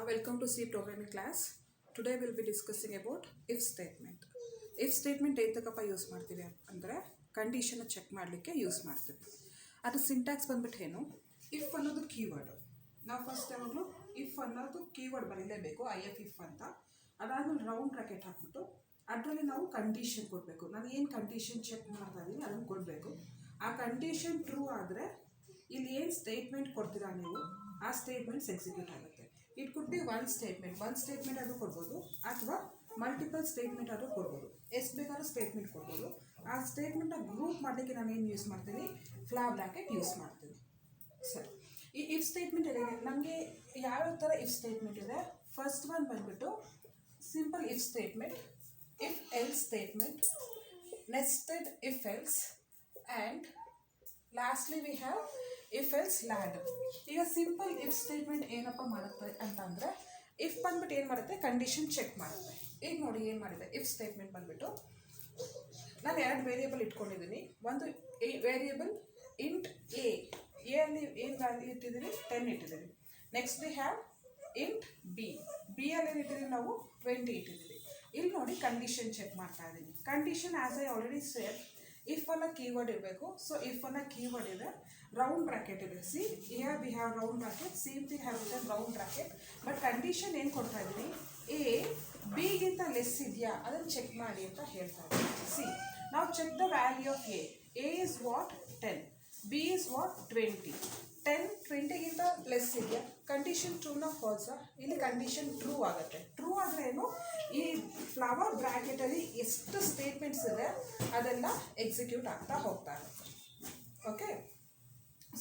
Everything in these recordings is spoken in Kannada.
Welcome to C programming class. Today we'll be discussing about if statement. If statement ಏತಕಪ್ಪ ಯೂಸ್ ಮಾಡ್ತೀವಿ ಅಂದರೆ ಕಂಡೀಷನ್ ಚೆಕ್ ಮಾಡಲಿಕ್ಕೆ ಯೂಸ್ ಮಾಡ್ತೀವಿ. ಅದು ಸಿಂಟ್ಯಾಕ್ಸ್ ಬಂದ್ಬಿಟ್ಟು ಏನು, ಇಫ್ ಅನ್ನೋದು ಕೀವರ್ಡು. ನಾವು ಫಸ್ಟ್ ಯಾವಾಗಲೂ ಇಫ್ ಅನ್ನೋದು ಕೀವರ್ಡ್ ಬರೀಲೇಬೇಕು, ಇಫ್ ಅಂತ. ಅದಾದಮೇಲೆ ರೌಂಡ್ ಬ್ರಾಕೆಟ್ ಹಾಕ್ಬಿಟ್ಟು ಅದರಲ್ಲಿ ನಾವು ಕಂಡೀಷನ್ ಕೊಡಬೇಕು. ನಾನು ಏನು ಕಂಡೀಷನ್ ಚೆಕ್ ಮಾಡ್ತಾ ಇದ್ದೀನಿ ಅದನ್ನು ಕೊಡಬೇಕು. ಆ ಕಂಡೀಷನ್ ಟ್ರೂ ಆದರೆ ಇಲ್ಲಿ ಏನು ಸ್ಟೇಟ್ಮೆಂಟ್ ಕೊಡ್ತೀರಾ ನೀವು, ಆ ಸ್ಟೇಟ್ಮೆಂಟ್ಸ್ ಎಕ್ಸಿಕ್ಯೂಟ್ ಆಗುತ್ತೆ. It could be one statement ಆದರೂ ಕೊಡ್ಬೋದು, ಅಥವಾ ಮಲ್ಟಿಪಲ್ ಸ್ಟೇಟ್ಮೆಂಟ್ ಆದರೂ ಕೊಡ್ಬೋದು. ಎಷ್ಟು ಬೇಕಾದ್ರೂ ಸ್ಟೇಟ್ಮೆಂಟ್ ಕೊಡ್ಬೋದು. ಆ ಸ್ಟೇಟ್ಮೆಂಟ್ನ ಗ್ರೂಪ್ ಮಾಡಲಿಕ್ಕೆ ನಾನು ಏನು ಯೂಸ್ ಮಾಡ್ತೀನಿ, ಫ್ಲಾಗ್ ಬ್ರಾಕೆಟ್ ಯೂಸ್ ಮಾಡ್ತೀನಿ. ಸರಿ, ಈ ಇಫ್ ಸ್ಟೇಟ್ಮೆಂಟ್ ಇದೆ. ನಮಗೆ ಯಾವ್ಯಾವ ಥರ ಇಫ್ ಸ್ಟೇಟ್ಮೆಂಟ್ ಇದೆ? ಫಸ್ಟ್ ಒನ್ ಬಂದುಬಿಟ್ಟು simple if statement, if else statement, nested if else, and lastly we have if else land. ಈಗ ಸಿಂಪಲ್ ಇಫ್ ಸ್ಟೇಟ್ಮೆಂಟ್ ಏನಪ್ಪ ಮಾಡುತ್ತೆ ಅಂತಂದರೆ, ಇಫ್ ಬಂದ್ಬಿಟ್ಟು ಏನು ಮಾಡುತ್ತೆ, ಕಂಡೀಷನ್ ಚೆಕ್ ಮಾಡುತ್ತೆ. ಈಗ ನೋಡಿ ಏನು ಮಾಡಿದೆ ಇಫ್ ಸ್ಟೇಟ್ಮೆಂಟ್ ಬಂದುಬಿಟ್ಟು, ನಾನು ಎರಡು ವೇರಿಯೇಬಲ್ ಇಟ್ಕೊಂಡಿದ್ದೀನಿ. ಒಂದು ವೇರಿಯೇಬಲ್ ಇಂಟ್ ಎ ಅಲ್ಲಿ ಏನು ವ್ಯಾಲ್ಯೂ ಇಟ್ಟಿದ್ದೀನಿ, 10 ಇಟ್ಟಿದ್ದೀನಿ. Next we have int B ಅಲ್ಲಿ ಏನು ಇಟ್ಟಿದ್ದೀವಿ ನಾವು, 20 ಇಟ್ಟಿದ್ದೀವಿ. ಇಲ್ಲಿ ನೋಡಿ ಕಂಡೀಷನ್ ಚೆಕ್ ಮಾಡ್ತಾ ಇದ್ದೀನಿ. Condition as I already share, if ಅನ್ನ ಕೀವರ್ಡ್ ಇರಬೇಕು. ಸೊ ಇಫ್ ಅನ್ನ ಕೀವರ್ಡ್ ಇದೆ, ರೌಂಡ್ ಬ್ರಾಕೆಟ್ ಇದೆ. See here we have round bracket, same thing have written round bracket. But condition ಏನು ಕೊಡ್ತಾ ಇದ್ದೀನಿ, ಎ ಬಿಗಿಂತ ಲೆಸ್ ಇದೆಯಾ ಅದನ್ನು ಚೆಕ್ ಮಾಡಿ ಅಂತ ಹೇಳ್ತಾ ಇದ್ದೀನಿ. ಸಿ ನಾವು check the value of A is what 10, B is what 20. 10 20ಗಿಂತ ಲೆಸ್ ಇದೆಯಾ, ಕಂಡೀಷನ್ ಟ್ರೂನ ಫಾಲ್ಸಾ? ಇಲ್ಲಿ ಕಂಡೀಷನ್ ಟ್ರೂ ಆಗುತ್ತೆ. ಟ್ರೂ ಆದರೆ ಏನು, ಈ ಫ್ಲವರ್ ಬ್ರ್ಯಾಕೆಟಲ್ಲಿ ಎಷ್ಟು ಸ್ಟೇಟ್ಮೆಂಟ್ಸ್ ಇದೆ ಅದೆಲ್ಲ ಎಕ್ಸಿಕ್ಯೂಟ್ ಆಗ್ತಾ ಹೋಗ್ತಾ ಇರುತ್ತೆ. ಓಕೆ,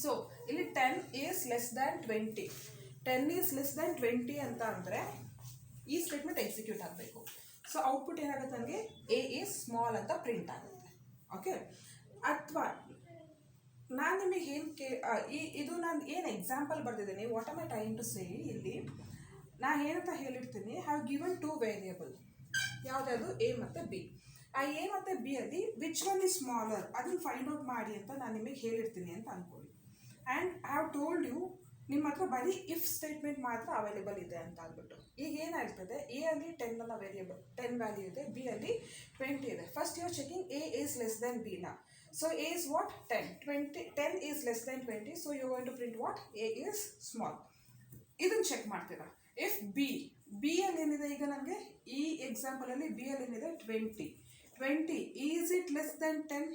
ಸೊ ಇಲ್ಲಿ 10 is less than 20, 10 is less than 20 ಅಂತ ಅಂದರೆ ಈ ಸ್ಟೇಟ್ಮೆಂಟ್ ಎಕ್ಸಿಕ್ಯೂಟ್ ಆಗಬೇಕು. ಸೊ ಔಟ್ಪುಟ್ ಏನಾಗುತ್ತೆ, ನನಗೆ ಎ ಈಸ್ ಸ್ಮಾಲ್ ಅಂತ ಪ್ರಿಂಟ್ ಆಗುತ್ತೆ. ಓಕೆ, ಅಥವಾ ನಾನು ನಿಮಗೆ ಏನು ಇದು ನಾನು ಏನು ಎಕ್ಸಾಂಪಲ್ ಬರ್ತಿದ್ದೀನಿ, what am I trying to say, ಇಲ್ಲಿ ನಾನು ಏನಂತ ಹೇಳಿರ್ತೀನಿ, ಹ್ಯಾವ್ ಗಿವನ್ 2 ವೇರಿಯೇಬಲ್, ಯಾವುದ್ಯಾವುದು ಎ ಮತ್ತು ಬಿ. ಆ ಎ ಮತ್ತು ಬಿ ಅಲ್ಲಿ ವಿಚ್ ಒನ್ ಇಸ್ ಸ್ಮಾಲರ್ ಅದನ್ನು ಫೈಂಡ್ ಔಟ್ ಮಾಡಿ ಅಂತ ನಾನು ನಿಮಗೆ ಹೇಳಿರ್ತೀನಿ ಅಂತ ಅಂದ್ಕೊಳ್ಳಿ. And I have told you, ನಿಮ್ಮ ಹತ್ರ ಬರೀ ಇಫ್ ಸ್ಟೇಟ್ಮೆಂಟ್ ಮಾತ್ರ ಅವೈಲೇಬಲ್ ಇದೆ ಅಂತ ಅಂದ್ಬಿಟ್ಟು. ಈಗ ಏನಾಗ್ತದೆ, ಎ ಅಲ್ಲಿ 10 ಅನ್ನ ವೇರಿಯೇಬಲ್ 10 ವ್ಯಾಲ್ಯೂ ಇದೆ, ಬಿ ಅಲ್ಲಿ 20 ಇದೆ. First you are checking A is less than B ನಾ. So A is what? 10 is less than 20. So you are going to print what? A is small. ಇದನ್ನು ಚೆಕ್ ಮಾಡ್ತೀರಾ. ಇಫ್ ಬಿ ಅಲ್ಲಿ ಏನಿದೆ, ಈಗ ನನಗೆ ಈ ಎಕ್ಸಾಂಪಲಲ್ಲಿ ಬಿ ಅಲ್ಲಿ ಏನಿದೆ 20 is it less than 10?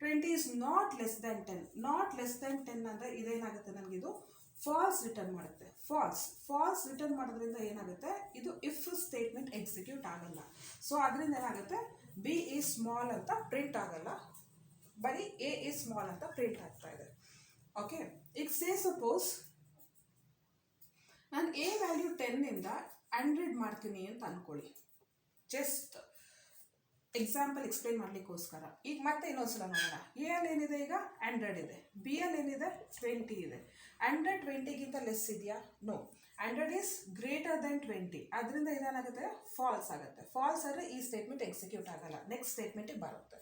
20 is not less than 10. Not less than 10 ಅಂದರೆ ಇದೇನಾಗುತ್ತೆ, ನನಗಿದು ಫಾಲ್ಸ್ ರಿಟರ್ನ್ ಮಾಡುತ್ತೆ. ಫಾಲ್ಸ್ ರಿಟರ್ನ್ ಮಾಡೋದ್ರಿಂದ ಏನಾಗುತ್ತೆ, ಇದು ಇಫ್ ಸ್ಟೇಟ್ಮೆಂಟ್ ಎಕ್ಸಿಕ್ಯೂಟ್ ಆಗಲ್ಲ. ಸೊ ಅದರಿಂದ ಏನಾಗುತ್ತೆ, ಬಿ ಈಸ್ ಸ್ಮಾಲ್ ಅಂತ ಪ್ರಿಂಟ್ ಆಗಲ್ಲ, ಬರೀ ಎ ಈಸ್ ಸ್ಮಾಲ್ ಅಂತ ಪ್ರಿಂಟ್ ಆಗ್ತಾ ಇದೆ. ಓಕೆ, ಈಗ ಸೇ ಸಪೋಸ್ ನಾನು ಎ ವ್ಯಾಲ್ಯೂ 10ಇಂದ 100 ಮಾಡ್ತೀನಿ ಅಂತ ಅಂದ್ಕೊಳ್ಳಿ. ಜಸ್ಟ್ ಎಕ್ಸಾಂಪಲ್ ಎಕ್ಸ್ಪ್ಲೈನ್ ಮಾಡಲಿಕ್ಕೋಸ್ಕರ. ಈಗ ಮತ್ತೆ ಇನ್ನೊಂದ್ಸಲ ನೋಡೋಣ. ಎ ಅಲ್ಲಿ ಏನಿದೆ, ಈಗ 100 ಇದೆ, ಬಿ ಅಲ್ಲಿ ಏನಿದೆ 20 ಇದೆ. 100 20ಗಿಂತ ಲೆಸ್ ಇದೆಯಾ? ನೋ. 100 is greater than 20. ಅದರಿಂದ ಇದೇನಾಗುತ್ತೆ, ಫಾಲ್ಸ್ ಆಗುತ್ತೆ. ಫಾಲ್ಸ್ ಆದರೆ ಈ ಸ್ಟೇಟ್ಮೆಂಟ್ ಎಕ್ಸಿಕ್ಯೂಟ್ ಆಗಲ್ಲ, ನೆಕ್ಸ್ಟ್ ಸ್ಟೇಟ್ಮೆಂಟಿಗೆ ಬರುತ್ತೆ.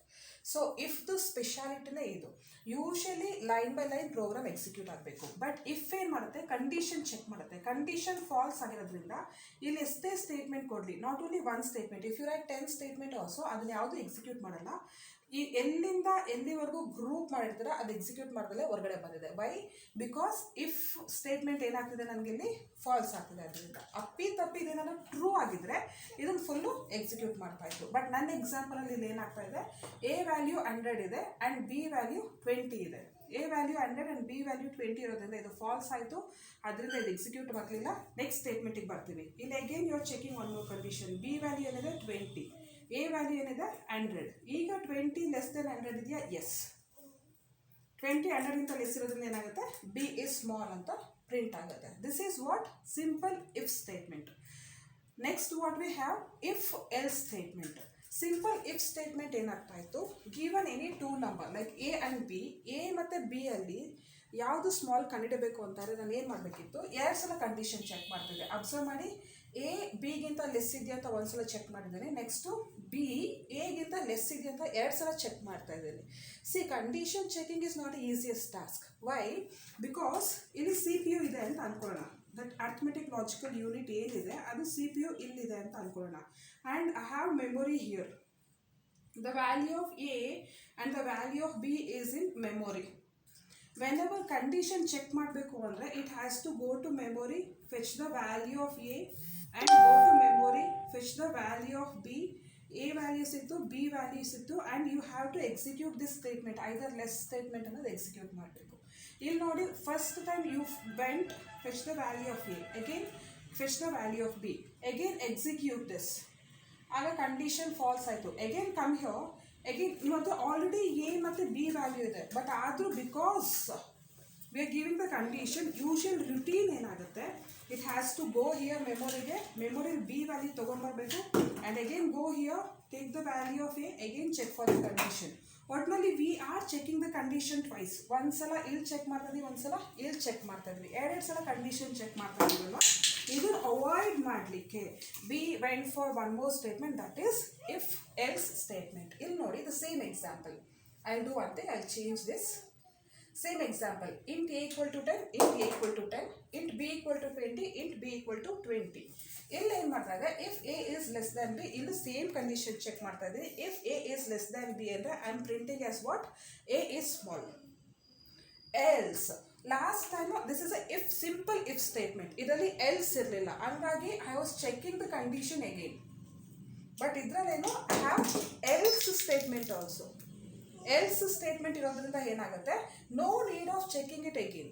ಸೊ ಇಫ್ದು ಸ್ಪೆಷಾಲಿಟಿನೇ ಇದು. Usually line by line program execute ಆಗಬೇಕು. ಬಟ್ ಇಫ್ ಏನು ಮಾಡುತ್ತೆ, ಕಂಡೀಷನ್ ಚೆಕ್ ಮಾಡುತ್ತೆ. ಕಂಡೀಷನ್ ಫಾಲ್ಸ್ ಆಗಿರೋದ್ರಿಂದ ಇಲ್ಲಿ ಎಷ್ಟೇ ಸ್ಟೇಟ್ಮೆಂಟ್ ಕೊಡಲಿ, not only one statement, if you write 10 statement also ಅದನ್ನು ಯಾವುದು ಎಕ್ಸಿಕ್ಯೂಟ್ ಮಾಡಲ್ಲ. ಈ ಎಲ್ಲಿಂದ ಎಲ್ಲಿವರೆಗೂ ಗ್ರೂಪ್ ಮಾಡಿರ್ತಾರೆ ಅದು ಎಕ್ಸಿಕ್ಯೂಟ್ ಮಾಡಿದಲ್ಲೇ ಹೊರಗಡೆ ಬಂದಿದೆ. ವೈ? ಬಿಕಾಸ್ ಇಫ್ ಸ್ಟೇಟ್ಮೆಂಟ್ ಏನಾಗ್ತಿದೆ, ನನಗೆ ಇಲ್ಲಿ ಫಾಲ್ಸ್ ಆಗ್ತಿದೆ. ಅದರಿಂದ ತಪ್ಪಿ ಇದೇನಾದ್ರು ಟ್ರೂ ಆಗಿದ್ರೆ ಇದನ್ನು ಫುಲ್ಲು ಎಕ್ಸಿಕ್ಯೂಟ್ ಮಾಡ್ತಾ ಇತ್ತು. ಬಟ್ ನನ್ನ ಎಕ್ಸಾಂಪಲಲ್ಲಿ ಇಲ್ಲಿ ಏನಾಗ್ತಾ ಇದೆ, ಎ ವ್ಯಾಲ್ಯೂ 100 ಇದೆ ಆ್ಯಂಡ್ ಬಿ ವ್ಯಾಲ್ಯೂ 20 ಇದೆ. A value 100 and B value 20 ಇರೋದ್ರಿಂದ ಇದು ಫಾಲ್ಸ್ ಆಯಿತು, ಅದರಿಂದ ಇದು ಎಕ್ಸಿಕ್ಯೂಟ್ ಆಗಲಿಲ್ಲ. ನೆಕ್ಸ್ಟ್ ಸ್ಟೇಟ್ಮೆಂಟಿಗೆ ಬರ್ತೀವಿ. ಇಲ್ಲಿ again you are checking one more condition. B value ಏನಿದೆ 20, ಎ ವ್ಯಾಲ್ಯೂ ಏನಿದೆ 100. ಈಗ 20 ಲೆಸ್ ದೆನ್ 100 ಇದೆಯಾ? ಎಸ್. 20 100ಗಿಂತ ಲೆಸ್ ಇರೋದ್ರಿಂದ ಏನಾಗುತ್ತೆ, ಬಿ ಇಸ್ ಸ್ಮಾಲ್ ಅಂತ ಪ್ರಿಂಟ್ ಆಗುತ್ತೆ. This is what simple if statement. Next what we have if else statement. Simple if statement ಏನಾಗ್ತಾ ಇತ್ತು, given any 2 number like A and B, A ಮತ್ತು ಬಿ ಅಲ್ಲಿ ಯಾವುದು ಸ್ಮಾಲ್ ಕಂಡುಹಿಡಬೇಕು ಅಂತಾರೆ, ನಾನು ಏನು ಮಾಡಬೇಕಿತ್ತು, 2 ಸಲ ಕಂಡೀಷನ್ ಚೆಕ್ ಮಾಡ್ತಿದ್ದೆ. ಅಬ್ಸರ್ವ್ ಮಾಡಿ, ಎ ಬಿಗಿಂತ ಲೆಸ್ ಇದೆಯಾ ಅಂತ 1 ಸಲ ಚೆಕ್ ಮಾಡಿದ್ದೀನಿ. ನೆಕ್ಸ್ಟು ಬಿ ಎಗಿಂತ ಲೆಸ್ ಇದೆಯಾ ಅಂತ 2 ಸಲ ಚೆಕ್ ಮಾಡ್ತಾ ಇದ್ದೀನಿ. See, condition checking is not easiest task. Why? Because ಇಲ್ಲಿ CPU ಇದೆ ಅಂತ ಅಂದ್ಕೊಳ್ಳೋಣ. ದಟ್ ಅರ್ಥಮೆಟಿಕ್ ಲಾಜಿಕಲ್ ಯೂನಿಟ್ ಏನಿದೆ ಅದು CPU ಇಲ್ಲಿದೆ ಅಂತ ಅನ್ಕೊಳ್ಳೋಣ. And I have memory here. The value of A and the value of B is in memory. Whenever condition check ಮಾಡಬೇಕು ಅಂದರೆ it has to go to memory, fetch the value of A and go to memory, fetch the value of B. A values ಇತ್ತು, B values ಇತ್ತು, and you have to execute this statement, either less statement ಅನ್ನೋದು execute ಮಾಡಬೇಕು. ಇಲ್ಲಿ ನೋಡಿ, first time you went fetch the value of A, again fetch the value of B, again execute this. ಆಗ ಕಂಡೀಷನ್ ಫಾಲ್ಸ್ ಆಯಿತು. ಅಗೇನ್ ಕಮ್ ಹಿಯರ್, ಅಗೇನ್ ಇವತ್ತು ಆಲ್ರೆಡಿ ಎ ಮತ್ತು ಬಿ ವ್ಯಾಲ್ಯೂ ಇದೆ, ಬಟ್ ಆದರೂ because we are giving the condition, usual routine ಏನಾಗುತ್ತೆ, it has to go here ಮೆಮೊರಿಗೆ, ಮೆಮೊರಿಲಿ ಬಿ ವ್ಯಾಲ್ಯೂ ತೊಗೊಂಡ್ಬರ್ಬೇಕು, and again go here, take the value of A, again check for the condition. ಒಟ್ಟಿನಲ್ಲಿ we are checking the condition twice. ಒಂದ್ಸಲ ಇಲ್ಲಿ ಚೆಕ್ ಮಾಡ್ತಾಯಿದ್ವಿ, ಒಂದ್ಸಲ ಇಲ್ಲಿ ಚೆಕ್ ಮಾಡ್ತಾಯಿದ್ವಿ, ಎರಡು ಸಲ ಕಂಡೀಷನ್ ಚೆಕ್ ಮಾಡ್ತಾ ಇದ್ವಲ್ವ. ಇದನ್ನು ಅವಾಯ್ಡ್ ಮಾಡಲಿಕ್ಕೆ V went for one more statement, that is if else statement. ಇಲ್ಲಿ ನೋಡಿ the same example. I do one thing, I change this. Same example, int a equal to 10, int a equal to 10, int b equal to 20, int b equal to 20. ಇಲ್ಲಿ ಏನು ಮಾಡ್ತಾ ಇದೆ, if a is less than b, ಇಲ್ಲಿ ಸೇಮ್ ಕಂಡೀಷನ್ ಚೆಕ್ ಮಾಡ್ತಾ ಇದ್ದೀವಿ. If a is less than b ಅಂದರೆ I am printing as what, a is small. Else, last time this is a if, simple if statement, ಇದರಲ್ಲಿ ಎಲ್ಸ್ ಇರಲಿಲ್ಲ, ಹಂಗಾಗಿ I was checking the condition again. But ಇದರಲ್ಲೇನು, I have else statement also. Else statement ಇರೋದ್ರಿಂದ ಏನಾಗುತ್ತೆ, no need of checking it again.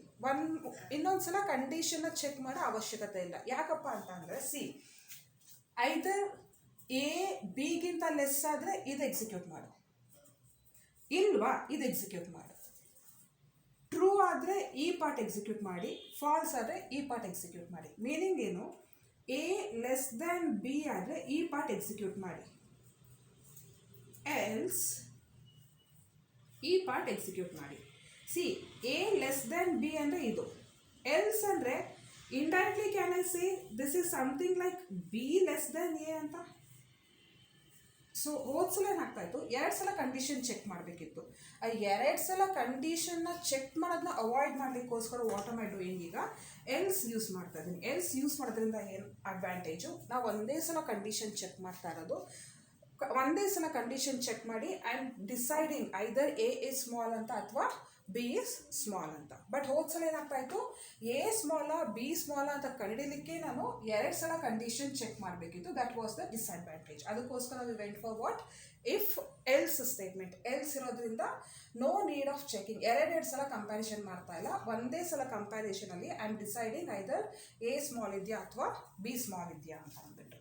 ಇನ್ನೊಂದು ಸಲ ಕಂಡೀಷನ್ನ ಚೆಕ್ ಮಾಡೋ ಅವಶ್ಯಕತೆ ಇಲ್ಲ. ಯಾಕಪ್ಪ ಅಂತ ಅಂದರೆ, ಸಿ, ಐದರ್ ಎ ಬಿಗಿಂತ ಲೆಸ್ ಆದರೆ ಇದು ಎಕ್ಸಿಕ್ಯೂಟ್ ಮಾಡು, ಇಲ್ವಾ ಇದು ಎಕ್ಸಿಕ್ಯೂಟ್ ಮಾಡು. ಟ್ರೂ ಆದರೆ ಈ ಪಾರ್ಟ್ ಎಕ್ಸಿಕ್ಯೂಟ್ ಮಾಡಿ, ಫಾಲ್ಸ್ ಆದರೆ ಈ ಪಾರ್ಟ್ ಎಕ್ಸಿಕ್ಯೂಟ್ ಮಾಡಿ. ಮೀನಿಂಗ್ ಏನು, ಎ ಲೆಸ್ ದ್ಯಾನ್ ಬಿ ಆದರೆ ಈ ಪಾರ್ಟ್ ಎಕ್ಸಿಕ್ಯೂಟ್ ಮಾಡಿ, ಎಲ್ಸ್ ಈ ಪಾರ್ಟ್ ಎಕ್ಸಿಕ್ಯೂಟ್ ಮಾಡಿ. C, A less than B ಅಂದರೆ ಇದು, ಎಲ್ಸ್ ಅಂದರೆ indirectly can I say this is something like be less than A ಅಂತ. ಸೊ ಹೋದ್ಸಲ ಏನಾಗ್ತಾ ಇತ್ತು, ಎರಡು ಸಲ ಕಂಡೀಷನ್ ಚೆಕ್ ಮಾಡಬೇಕಿತ್ತು. ಆ ಎರಡು ಸಲ ಕಂಡೀಷನ್ನ ಚೆಕ್ ಮಾಡೋದನ್ನ ಅವಾಯ್ಡ್ ಮಾಡಲಿಕ್ಕೋಸ್ಕರ ವಾಟ್ ಆಮ್ ಐ ಡೂಯಿಂಗ್, ಈಗ ಎಲ್ಸ್ ಯೂಸ್ ಮಾಡ್ತಾ ಇದ್ದೀನಿ. ಎಲ್ಸ್ ಯೂಸ್ ಮಾಡೋದ್ರಿಂದ ಏನು ಅಡ್ವಾಂಟೇಜು, ನಾವು ಒಂದೇ ಸಲ ಕಂಡೀಷನ್ ಚೆಕ್ ಮಾಡ್ತಾ ಇರೋದು. ಒಂದೇ ಸಲ ಕಂಡೀಷನ್ ಚೆಕ್ ಮಾಡಿ I am deciding either A is small ಅಂತ ಅಥವಾ ಬಿ ಇಸ್ ಸ್ಮಾಲ್ ಅಂತ. ಬಟ್ ಹೋದ್ಸಲ ಏನಾಗ್ತಾ ಇತ್ತು, ಎ ಸ್ಮಾಲ ಬಿ ಸ್ಮಾಲ ಅಂತ ಕಂಡಿಡಲಿಕ್ಕೆ ನಾನು ಎರಡು ಸಲ ಕಂಡೀಷನ್ ಚೆಕ್ ಮಾಡಬೇಕಿತ್ತು. That was the disadvantage. ಅದಕ್ಕೋಸ್ಕರ we went for what, if else statement. Else ಇರೋದ್ರಿಂದ ನೋ ನೀಡ್ ಆಫ್ ಚೆಕಿಂಗ್, ಎರಡೆರಡು ಸಲ ಕಂಪ್ಯಾರಿಸನ್ ಮಾಡ್ತಾ ಇಲ್ಲ, ಒಂದೇ ಸಲ ಕಂಪ್ಯಾರಿಸನಲ್ಲಿ I am deciding either A small ಇದೆಯಾ ಅಥವಾ ಬಿ ಸ್ಮಾಲ್ ಇದೆಯಾ ಅಂತ ಅಂದ್ಬಿಟ್ಟು.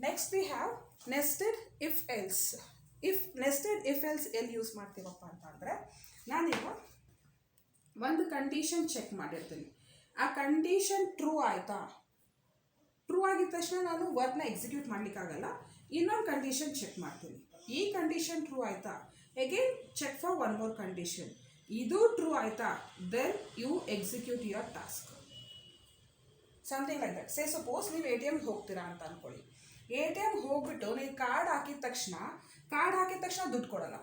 Next we have nested if else. If nested if else ಎಲ್ಲಿ ಯೂಸ್ ಮಾಡ್ತೀವಪ್ಪ ಅಂತ ಅಂದರೆ, ನಾನೀಗ ಒಂದು ಕಂಡೀಷನ್ ಚೆಕ್ ಮಾಡಿರ್ತೀನಿ, ಆ ಕಂಡೀಷನ್ ಟ್ರೂ ಆಯಿತಾ, ಟ್ರೂ ಆಗಿದ ತಕ್ಷಣ ನಾನು ವರ್ಕ್ನ ಎಕ್ಸಿಕ್ಯೂಟ್ ಮಾಡಲಿಕ್ಕಾಗಲ್ಲ, ಇನ್ನೊಂದು ಕಂಡೀಷನ್ ಚೆಕ್ ಮಾಡ್ತೀನಿ. ಈ ಕಂಡೀಷನ್ ಟ್ರೂ ಆಯಿತಾ, again check for one more condition, ಇದು ಟ್ರೂ ಆಯಿತಾ, then you execute your task. Something like that. Say suppose ನೀವು ATM ಹೋಗ್ತೀರಾ ಅಂತ ಅಂದ್ಕೊಳ್ಳಿ. ATM ಹೋಗ್ಬಿಟ್ಟು ನೀವು ಕಾರ್ಡ್ ಹಾಕಿದ ತಕ್ಷಣ ದುಡ್ಡು ಕೊಡಲ್ಲ.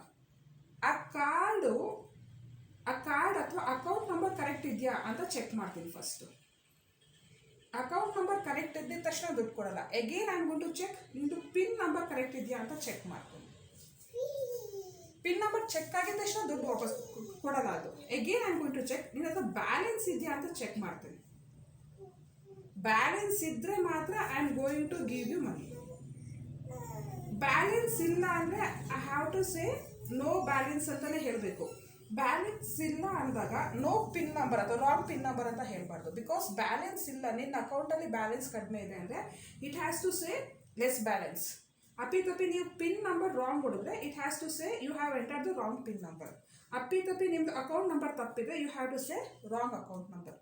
ಆ ಕಾರ್ಡ್ ಅಥವಾ ಅಕೌಂಟ್ ನಂಬರ್ ಕರೆಕ್ಟ್ ಇದೆಯಾ ಅಂತ ಚೆಕ್ ಮಾಡ್ತೀನಿ ಫಸ್ಟು. ಅಕೌಂಟ್ ನಂಬರ್ ಕರೆಕ್ಟ್ ಇದ್ದಿದ ತಕ್ಷಣ ದುಡ್ಡು ಕೊಡಲ್ಲ. Again I am going to check ನಿಮ್ಮದು ಪಿನ್ ನಂಬರ್ ಕರೆಕ್ಟ್ ಇದೆಯಾ ಅಂತ ಚೆಕ್ ಮಾಡ್ತೀನಿ. ಪಿನ್ ನಂಬರ್ ಚೆಕ್ ಆಗಿದ ತಕ್ಷಣ ದುಡ್ಡು ವಾಪಸ್ ಕೊಡಲ್ಲ ಅದು. Again I am going to check ನಿನ್ನ ಹತ್ರ ಬ್ಯಾಲೆನ್ಸ್ ಇದೆಯಾ ಅಂತ ಚೆಕ್ ಮಾಡ್ತೀನಿ. ಬ್ಯಾಲೆನ್ಸ್ ಇದ್ದರೆ ಮಾತ್ರ I am going to give you money. Balance ಇಲ್ಲ ಅಂದರೆ I have to say no balance ಅಂತಲೇ ಹೇಳಬೇಕು. ಬ್ಯಾಲೆನ್ಸ್ ಇಲ್ಲ ಅಂದಾಗ ನೋ ಪಿನ್ ನಂಬರ್ ಅಥವಾ ರಾಂಗ್ ಪಿನ್ ನಂಬರ್ ಅಂತ ಹೇಳಬಾರ್ದು. ಬಿಕಾಸ್ ಬ್ಯಾಲೆನ್ಸ್ ಇಲ್ಲ, ನಿನ್ನ ಅಕೌಂಟಲ್ಲಿ ಬ್ಯಾಲೆನ್ಸ್ ಕಡಿಮೆ ಇದೆ ಅಂದರೆ it has to say less balance. ಅಪ್ಪಿತಪ್ಪಿ ನೀವು ಪಿನ್ ನಂಬರ್ ರಾಂಗ್ ಕೊಡಿದ್ರೆ it has to say you have entered the wrong pin number. ಅಪ್ಪಿತಪ್ಪಿ ನಿಮ್ಮದು ಅಕೌಂಟ್ ನಂಬರ್ ತಪ್ಪಿದ್ರೆ you have to say wrong account number.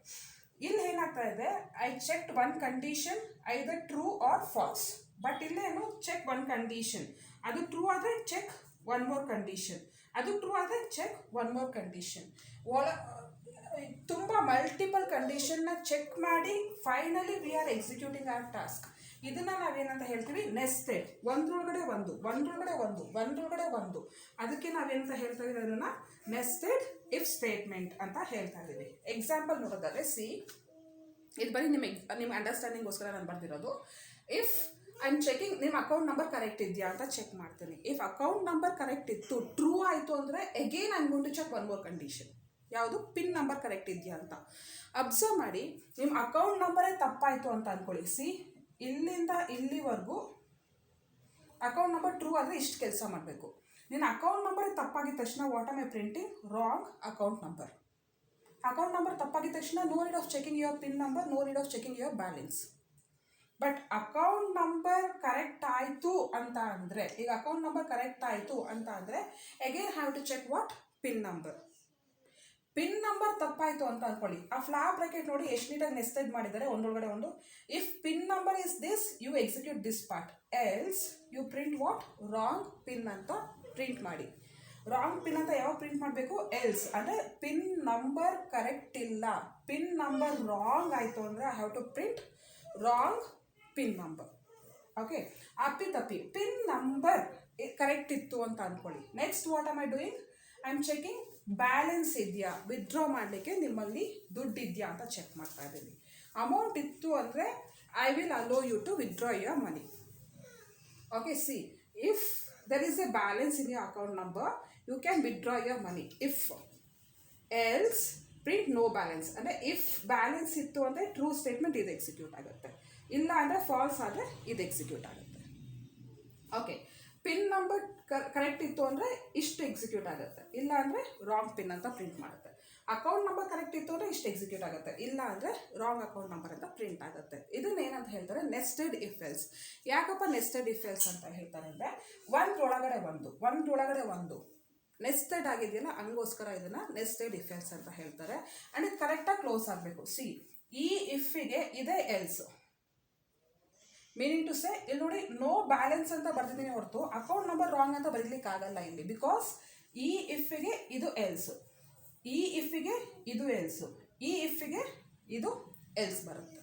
ಇಲ್ಲಿ ಏನಾಗ್ತಾ ಇದೆ, I checked one condition either true or false. But ಇಲ್ಲೇನು ಚೆಕ್ ಒನ್ ಕಂಡೀಷನ್, ಅದು ಟ್ರೂ ಆದರೆ ಚೆಕ್ ಒನ್ ಮೋರ್ ಕಂಡೀಷನ್, ಅದು ಟ್ರೂ ಆದರೆ ಚೆಕ್ ಒನ್ ಮೋರ್ ಕಂಡೀಷನ್. ತುಂಬ ಮಲ್ಟಿಪಲ್ ಕಂಡೀಷನ್ನ ಚೆಕ್ ಮಾಡಿ finally we are executing our task. ಇದನ್ನು ನಾವೇನಂತ ಹೇಳ್ತೀವಿ, ನೆಸ್ಟೆಡ್. ಒಂದ್ರೊಳಗಡೆ ಒಂದು. ಅದಕ್ಕೆ ನಾವೇನಂತ ಹೇಳ್ತಾ ಇದ್ದೀವಿ, ಅದನ್ನು ನೆಸ್ಟೆಡ್ ಇಫ್ ಸ್ಟೇಟ್ಮೆಂಟ್ ಅಂತ ಹೇಳ್ತಾ ಇದ್ದೀವಿ. ಎಕ್ಸಾಂಪಲ್ ನೋಡೋದಾದ್ರೆ, ಸಿ, ಇದು ಬರೀ ನಿಮ್ಮ ಅಂಡರ್ಸ್ಟ್ಯಾಂಡಿಂಗ್ಗೋಸ್ಕರ ನಾನು ಬರ್ದಿರೋದು. ಇಫ್ ಐ ಆಮ್ ಚೆಕಿಂಗ್ ನಿಮ್ಮ ಅಕೌಂಟ್ ನಂಬರ್ ಕರೆಕ್ಟ್ ಇದೆಯಾ ಅಂತ ಚೆಕ್ ಮಾಡ್ತೀನಿ. ಇಫ್ ಅಕೌಂಟ್ ನಂಬರ್ ಕರೆಕ್ಟ್ ಇತ್ತು, ಟ್ರೂ ಆಯಿತು ಅಂದರೆ again I am going to check one more condition. ಯಾವುದು? ಪಿನ್ ನಂಬರ್ ಕರೆಕ್ಟ್ ಇದೆಯಾ ಅಂತ. ಅಬ್ಸರ್ವ್ ಮಾಡಿ, ನಿಮ್ಮ ಅಕೌಂಟ್ ನಂಬರೇ ತಪ್ಪಾಯಿತು ಅಂತ ಅಂದ್ಕೊಳ್ಳಿ. ಸಿ, ಇಲ್ಲಿಂದ ಇಲ್ಲಿವರೆಗೂ ಅಕೌಂಟ್ ನಂಬರ್ ಟ್ರೂ ಆದರೆ ಇಷ್ಟು ಕೆಲಸ ಮಾಡಬೇಕು. ನಿನ್ನ ಅಕೌಂಟ್ ನಂಬರೇ ತಪ್ಪಾಗಿದ ತಕ್ಷಣ what am I printing? Wrong account number. Account number ತಪ್ಪಾಗಿದ ತಕ್ಷಣ no need of checking your pin number, no need of checking your balance. But account number correct ಆಯಿತು ಅಂತ ಅಂದರೆ, ಈಗ ಅಕೌಂಟ್ ನಂಬರ್ ಕರೆಕ್ಟ್ ಆಯಿತು ಅಂತ ಅಂದರೆ again have to check what? Pin number. Pin number ತಪ್ಪಾಯಿತು ಅಂತ ಅಂದ್ಕೊಳ್ಳಿ. ಆ ಫ್ಲಾಪ್ ಬ್ರಾಕೆಟ್ ನೋಡಿ ಎಷ್ಟು ನೀಟಾಗಿ ನೆಸ್ಟೆಡ್ ಮಾಡಿದ್ದಾರೆ ಒಂದೊಳಗಡೆ ಒಂದು. If pin number is this, you execute this part, else you print what? Wrong pin ಅಂತ ಪ್ರಿಂಟ್ ಮಾಡಿ. ರಾಂಗ್ ಪಿನ್ ಅಂತ ಯಾವಾಗ ಪ್ರಿಂಟ್ ಮಾಡಬೇಕು? ಎಲ್ಸ್ ಅಂದರೆ ಪಿನ್ ನಂಬರ್ ಕರೆಕ್ಟ್ ಇಲ್ಲ, ಪಿನ್ ನಂಬರ್ ರಾಂಗ್ ಆಯಿತು ಅಂದರೆ I have to print wrong pin number. Okay, ಅಪ್ಪಿ ಪಿನ್ ನಂಬರ್ ಕರೆಕ್ಟ್ ಇತ್ತು ಅಂತ ಅಂದ್ಕೊಳ್ಳಿ. Next what am I doing? I am checking balance ಇದೆಯಾ, ವಿತ್ಡ್ರಾ ಮಾಡಲಿಕ್ಕೆ ನಿಮ್ಮಲ್ಲಿ ದುಡ್ಡು ಇದೆಯಾ ಅಂತ ಚೆಕ್ ಮಾಡ್ತಾ ಇದ್ದೀನಿ. ಅಮೌಂಟ್ ಇತ್ತು ಅಂದರೆ I will allow you to withdraw your money. Okay, see, if there is a balance in your account number, you can withdraw your money. If else, print no balance. ಅಂದರೆ ಇಫ್ ಬ್ಯಾಲೆನ್ಸ್ ಇತ್ತು ಅಂದರೆ ಟ್ರೂ ಸ್ಟೇಟ್ಮೆಂಟ್ ಇದು ಎಕ್ಸಿಕ್ಯೂಟ್ ಆಗುತ್ತೆ, ಇಲ್ಲ ಅಂದರೆ ಫಾಲ್ಸ್ ಆದರೆ ಇದು ಎಕ್ಸಿಕ್ಯೂಟ್ ಆಗುತ್ತೆ. ಓಕೆ, ಪಿನ್ ನಂಬರ್ ಕರೆಕ್ಟ್ ಇತ್ತು ಅಂದರೆ ಇಷ್ಟು ಎಕ್ಸಿಕ್ಯೂಟ್ ಆಗುತ್ತೆ, ಇಲ್ಲ ಅಂದರೆ ರಾಂಗ್ ಪಿನ್ ಅಂತ ಪ್ರಿಂಟ್ ಮಾಡುತ್ತೆ. ಅಕೌಂಟ್ ನಂಬರ್ ಕರೆಕ್ಟ್ ಇತ್ತು ಅಂದರೆ ಇಷ್ಟು ಎಕ್ಸಿಕ್ಯೂಟ್ ಆಗುತ್ತೆ, ಇಲ್ಲ ಅಂದರೆ ರಾಂಗ್ ಅಕೌಂಟ್ ನಂಬರ್ ಅಂತ ಪ್ರಿಂಟ್ ಆಗುತ್ತೆ. ಇದನ್ನ ಏನಂತ ಹೇಳ್ತಾರೆ? Nested if else. ಯಾಕಪ್ಪ ನೆಸ್ಟೆಡ್ ಇಫ್ ಎಲ್ಸ್ ಅಂತ ಹೇಳ್ತಾರೆ ಅಂದರೆ ಒಂದರೊಳಗಡೆ ಒಂದು ನೆಸ್ಟೆಡ್ ಆಗಿದೆಯಲ್ಲ, ಹಂಗೋಸ್ಕರ ಇದನ್ನು ನೆಸ್ಟೆಡ್ ಇಫ್ ಎಲ್ಸ್ ಅಂತ ಹೇಳ್ತಾರೆ. ಆ್ಯಂಡ್ ಇದು ಕರೆಕ್ಟಾಗಿ ಕ್ಲೋಸ್ ಆಗಬೇಕು. ಸಿ, ಈ ಇಫಿಗೆ ಇದೇ ಎಲ್ಸ್, ಮೀನಿಂಗ್ ಟು ಸೇ, ಇಲ್ಲಿ ನೋಡಿ ನೋ ಬ್ಯಾಲೆನ್ಸ್ ಅಂತ ಬರ್ತಿದ್ದೀನಿ ಹೊರತು ಅಕೌಂಟ್ ನಂಬರ್ ರಾಂಗ್ ಅಂತ ಬರೀಲಿಕ್ಕೆ ಆಗಲ್ಲ ಇಲ್ಲಿ. ಬಿಕಾಸ್ ಈ ಇಫಿಗೆ ಇದು ಎಲ್ಸು, ಈ ಇಫಿಗೆ ಇದು ಎಲ್ಸು, ಈ ಇಫಿಗೆ ಇದು ಎಲ್ಸ್ ಬರುತ್ತೆ.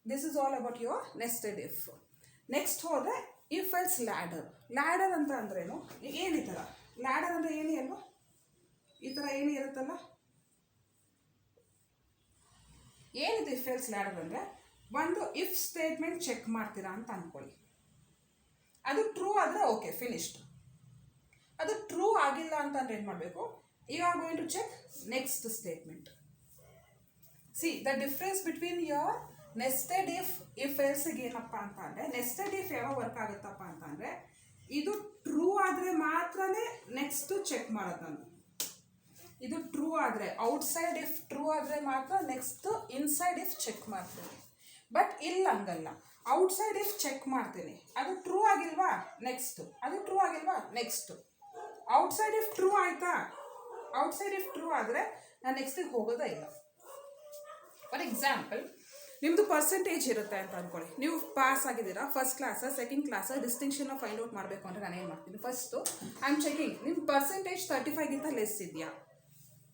This is all about your nested if. Next ಹೋದರೆ ಇಫ್ ಎಲ್ಸ್ ಲ್ಯಾಡರ್. ಲ್ಯಾಡರ್ ಅಂತ ಅಂದ್ರೇನು? ಏನು ಈ ಥರ ಲ್ಯಾಡರ್ ಅಂದರೆ ಏನಿ ಅಲ್ವಾ? ಈ ಥರ ಏನಿ ಇರುತ್ತಲ್ಲ, ಏನಿದೆ ಇಫ್ ಎಲ್ಸ್ ಲ್ಯಾಡರ್ ಅಂದರೆ ಒಂದು ಇಫ್ ಸ್ಟೇಟ್ಮೆಂಟ್ ಚೆಕ್ ಮಾಡ್ತೀರಾ ಅಂತ ಅಂದ್ಕೊಳ್ಳಿ. ಅದು ಟ್ರೂ ಆದರೆ ಓಕೆ, ಫಿನಿಶ್ಡ್. ಅದು ಟ್ರೂ ಆಗಿಲ್ಲ ಅಂತಂದ್ರೆ ಏನು ಮಾಡಬೇಕು? You are going to check next statement. See, the difference between your nested if ಎಲ್ಸ್ಗೆ ಏನಪ್ಪ ಅಂತ ಅಂದರೆ, ನೆಸ್ಟೆಡ್ ಇಫ್ ಯಾವಾಗ ವರ್ಕ್ ಆಗುತ್ತಪ್ಪ ಅಂತ ಅಂದರೆ ಇದು ಟ್ರೂ ಆದರೆ ಮಾತ್ರನೇ ನೆಕ್ಸ್ಟ್ ಚೆಕ್ ಮಾಡೋದು ನಾನು. ಇದು ಟ್ರೂ ಆದರೆ, ಔಟ್ಸೈಡ್ ಇಫ್ ಟ್ರೂ ಆದರೆ ಮಾತ್ರ ನೆಕ್ಸ್ಟ್ ಇನ್ಸೈಡ್ ಇಫ್ ಚೆಕ್ ಮಾಡ್ತೀನಿ. ಬಟ್ ಇಲ್ಲ ಹಂಗಲ್ಲ, ಔಟ್ಸೈಡ್ ಇಫ್ ಚೆಕ್ ಮಾಡ್ತೀನಿ, ಅದು ಟ್ರೂ ಆಗಿಲ್ವಾ ನೆಕ್ಸ್ಟು, ಅದು ಟ್ರೂ ಆಗಿಲ್ವಾ ನೆಕ್ಸ್ಟು. ಔಟ್ಸೈಡ್ ಇಫ್ ಟ್ರೂ ಆಯಿತಾ? ಔಟ್ಸೈಡ್ ಇಫ್ ಟ್ರೂ ಆದರೆ ನಾನು ನೆಕ್ಸ್ಟಿಗೆ ಹೋಗೋದೇ ಇಲ್ಲ. ಫಾರ್ ಎಕ್ಸಾಂಪಲ್, ನಿಮ್ಮದು ಪರ್ಸೆಂಟೇಜ್ ಇರುತ್ತೆ ಅಂತ ಅಂದ್ಕೊಳ್ಳಿ. ನೀವು ಪಾಸ್ ಆಗಿದ್ದೀರಾ, ಫಸ್ಟ್ ಕ್ಲಾಸ, ಸೆಕೆಂಡ್ ಕ್ಲಾಸ, ಡಿಸ್ಟಿಂಕ್ಷನ್ನ ಫೈಂಡ್ ಔಟ್ ಮಾಡಬೇಕು ಅಂದರೆ ನಾನು ಏನು ಮಾಡ್ತೀನಿ? ಫಸ್ಟು ಐ ಆಮ್ ಚೆಕಿಂಗ್ ನಿಮ್ಮ ಪರ್ಸೆಂಟೇಜ್ 35ಗಿಂತ ಲೆಸ್ ಇದೆಯಾ.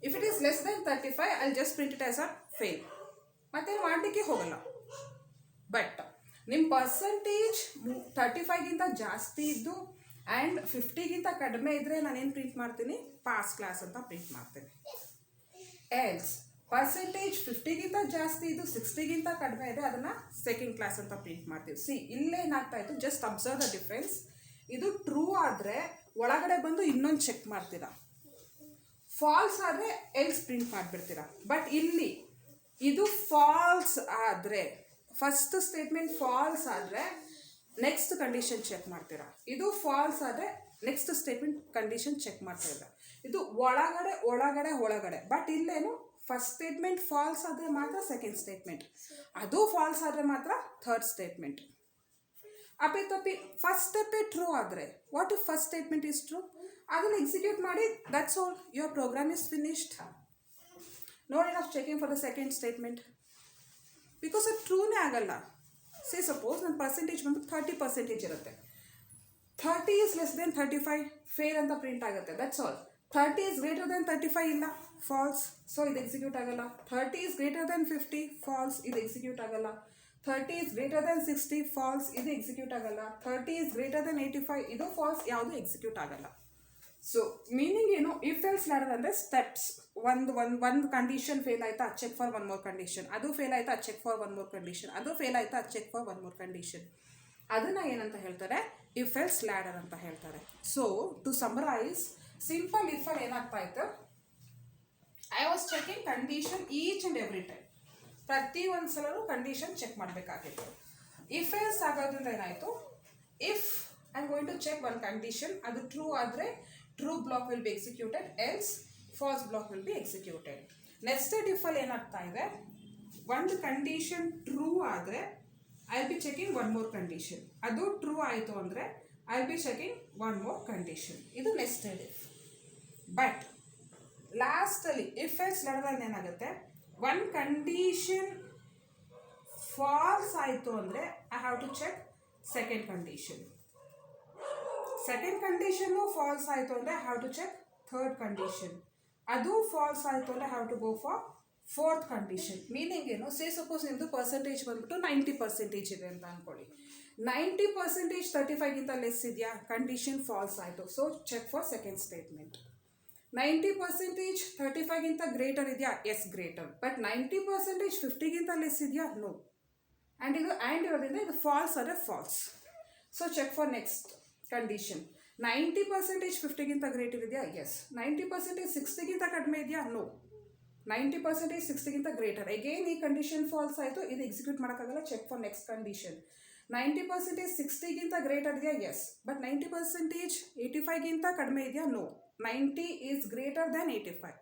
If it is less than 35, I just print it as a fail, ಮತ್ತೇನು ಮಾಡಲಿಕ್ಕೆ ಹೋಗಲ್ಲ. ಬಟ್ ನಿಮ್ಮ ಪರ್ಸೆಂಟೇಜ್ 35ಗಿಂತ ಜಾಸ್ತಿ ಇದ್ದು ಆ್ಯಂಡ್ 50ಗಿಂತ ಕಡಿಮೆ ಇದ್ದರೆ ನಾನೇನು ಪ್ರಿಂಟ್ ಮಾಡ್ತೀನಿ? ಪಾಸ್ ಕ್ಲಾಸ್ ಅಂತ ಪ್ರಿಂಟ್ ಮಾಡ್ತೀನಿ. ಎಲ್ಸ್ ಪರ್ಸೆಂಟೇಜ್ 50ಗಿಂತ ಜಾಸ್ತಿ ಇದ್ದು 60ಗಿಂತ ಕಡಿಮೆ ಇದೆ, ಅದನ್ನು ಸೆಕೆಂಡ್ ಕ್ಲಾಸ್ ಅಂತ ಪ್ರಿಂಟ್ ಮಾಡ್ತೀವಿ. ಸಿ, ಇಲ್ಲೇನಾಗ್ತಾ ಇತ್ತು? Just observe the difference. ಇದು ಟ್ರೂ ಆದರೆ ಒಳಗಡೆ ಬಂದು ಇನ್ನೊಂದು ಚೆಕ್ ಮಾಡ್ತೀರಾ, ಫಾಲ್ಸ್ ಆದರೆ ಎಲ್ಸ್ ಪ್ರಿಂಟ್ ಮಾಡಿಬಿಡ್ತೀರಾ. ಬಟ್ ಇಲ್ಲಿ ಇದು ಫಾಲ್ಸ್ ಆದರೆ, ಫಸ್ಟ್ ಸ್ಟೇಟ್ಮೆಂಟ್ ಫಾಲ್ಸ್ ಆದರೆ ನೆಕ್ಸ್ಟ್ ಕಂಡೀಷನ್ ಚೆಕ್ ಮಾಡ್ತೀರಾ. ಇದು ಫಾಲ್ಸ್ ಆದರೆ ನೆಕ್ಸ್ಟ್ ಸ್ಟೇಟ್ಮೆಂಟ್ ಕಂಡೀಷನ್ ಚೆಕ್ ಮಾಡ್ತಾ ಇದ್ದಾರೆ. ಇದು ಒಳಗಡೆ ಒಳಗಡೆ ಒಳಗಡೆ. ಬಟ್ ಇಲ್ಲೇನು? ಫಸ್ಟ್ ಸ್ಟೇಟ್ಮೆಂಟ್ ಫಾಲ್ಸ್ ಆದರೆ ಮಾತ್ರ ಸೆಕೆಂಡ್ ಸ್ಟೇಟ್ಮೆಂಟ್, ಅದು ಫಾಲ್ಸ್ ಆದರೆ ಮಾತ್ರ ಥರ್ಡ್ ಸ್ಟೇಟ್ಮೆಂಟ್. ತಪ್ಪಿ ಫಸ್ಟ್ ಸ್ಟೆಪ್ಪೇ ಟ್ರೂ ಆದರೆ, what if first statement is true? ಅದನ್ನು ಎಕ್ಸಿಕ್ಯೂಟ್ ಮಾಡಿ, that's all, your program is finished. No need of checking for the second statement, because ಅದು ಟ್ರೂನೇ ಆಗಲ್ಲ. ಸೇ ಸಪೋಸ್ ನನ್ನ ಪರ್ಸೆಂಟೇಜ್ ಬಂದು 30% ಇರುತ್ತೆ, 30 is less than 35, ಫೇಲ್ ಅಂತ ಪ್ರಿಂಟ್ ಆಗುತ್ತೆ, that's all. 30 is greater than 35 ಇಲ್ಲ, ಫಾಲ್ಸ್, ಸೊ ಇದು ಎಕ್ಸಿಕ್ಯೂಟ್ ಆಗಲ್ಲ. 30 is greater than 50, ಫಾಲ್ಸ್, ಇದು ಎಕ್ಸಿಕ್ಯೂಟ್ ಆಗಲ್ಲ. 30 is greater than 60, ಫಾಲ್ಸ್, ಇದು ಎಕ್ಸಿಕ್ಯೂಟ್ ಆಗಲ್ಲ. 30 is greater than 85, ಇದು ಫಾಲ್ಸ್, ಯಾವುದು ಎಕ್ಸಿಕ್ಯೂಟ್ ಆಗಲ್ಲ. ಸೊ ಮೀನಿಂಗ್ ಏನು, ಇಫ್ ಎಲ್ಸ್ ಲ್ಯಾಡರ್ ಅಂದರೆ ಸ್ಟೆಪ್ಸ್. ಒಂದು ಕಂಡೀಷನ್ ಫೇಲ್ ಆಯ್ತಾ, check for one more condition. ಅದು ಫೇಲ್ ಆಯ್ತಾ, check for one more condition. ಅದು ಫೇಲ್ ಆಯ್ತಾ, check for one more condition. ಅದನ್ನು ಏನಂತ ಹೇಳ್ತಾರೆ, ಇಫ್ ಎಲ್ಸ್ ಲ್ಯಾಡರ್ ಅಂತ ಹೇಳ್ತಾರೆ. So to summarise, simple if ಅಲ್ಲಿ ಏನಾಗ್ತಾ ಇತ್ತು, I was checking condition each and every time. ಪ್ರತಿ ಒಂದು ಸಲೂ ಕಂಡೀಷನ್ ಚೆಕ್ ಮಾಡಬೇಕಾಗಿತ್ತು. ಇಫ್ ಎಲ್ಸ್ ಆಗೋದ್ರಿಂದ ಏನಾಯಿತು, if I am going to check one condition, ಅದು ಟ್ರೂ ಆದರೆ true block will be executed, else false block will be executed. Nested if ಅಲ್ಲಿ ಏನಾಗ್ತಾ ಇದೆ, ಒಂದು ಕಂಡೀಷನ್ ಟ್ರೂ ಆದರೆ I be checking one more condition. ಅದು ಟ್ರೂ ಆಯಿತು ಅಂದರೆ I be checking one more condition. ಇದು ನೆಕ್ಸ್ಟೆಡ್ ಇಫ್. ಬಟ್ ಲಾಸ್ಟಲ್ಲಿ ಇಫ್ ಎಲ್ಸ್ ಲ್ಯಾಡರಲ್ಲಿ ಏನಾಗುತ್ತೆ, ಒನ್ ಕಂಡೀಷನ್ ಫಾಲ್ಸ್ ಆಯಿತು ಅಂದರೆ I have to check second condition. Second condition falls ಆಯಿತು ಅಂದರೆ I have to check third condition. ಅದು ಫಾಲ್ಸ್ ಆಯಿತು ಅಂದರೆ I have to go for fourth condition. Meaning ಏನು, ಸೇ ಸಪೋಸ್ ನಿಮ್ಮದು ಪರ್ಸೆಂಟೇಜ್ ಬಂದ್ಬಿಟ್ಟು 90% ಇದೆ ಅಂತ ಅಂದ್ಕೊಳ್ಳಿ. 90% 35ಗಿಂತ ಲೆಸ್ ಇದೆಯಾ, ಕಂಡೀಷನ್ ಫಾಲ್ಸ್ ಆಯಿತು. So check for second statement. 90% 35ಗಿಂತ ಗ್ರೇಟರ್ ಇದೆಯಾ, ಎಸ್ ಗ್ರೇಟರ್. ಬಟ್ 90% 50ಗಿಂತ ಲೆಸ್ ಇದೆಯಾ, ನೋ. ಆ್ಯಂಡ್ ಇದು ಆ್ಯಂಡ್ ಇರೋದ್ರಿಂದ ಇದು ಫಾಲ್ಸ್ ಆದರೆ false. So check for next condition. 90% 50ಗಿಂತ ಗ್ರೇಟರ್ ಇದೆಯಾ, ಎಸ್. 90% 60ಗಿಂತ ಕಡಿಮೆ ಇದೆಯಾ, ನೋ. 90% 60ಗಿಂತ ಗ್ರೇಟರ್, ಅಗೇನ್ ಈ ಕಂಡೀಷನ್ ಫಾಲ್ಸ್ ಆಯಿತು, ಇದು ಎಕ್ಸಿಕ್ಯೂಟ್ ಮಾಡೋಕ್ಕಾಗಲ್ಲ. Check for next condition. 90% 60ಗಿಂತ ಗ್ರೇಟರ್ ಇದೆಯಾ, ಎಸ್. ಬಟ್ 90% 85ಗಿಂತ ಕಡಿಮೆ ಇದೆಯಾ, ನೋ. 90 is greater than 85.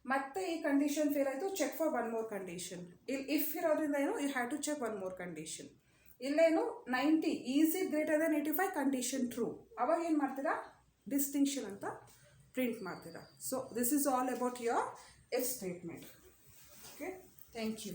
ಮತ್ತೆ ಈ ಕಂಡೀಷನ್ ಫೇಲ್ ಆಯಿತು, check for one more condition. ಇಲ್ಲಿ ಇಫ್ ಇರೋದ್ರಿಂದ ಏನು, you have to check one more condition. ಇಲ್ಲೇನು 90 is it greater than 85, condition true. ಅವಾಗ ಏನು ಮಾಡ್ತೀರಾ, ಡಿಸ್ಟಿಂಕ್ಷನ್ ಅಂತ ಪ್ರಿಂಟ್ ಮಾಡ್ತೀರಾ. So this is all about your if statement. Okay, thank you.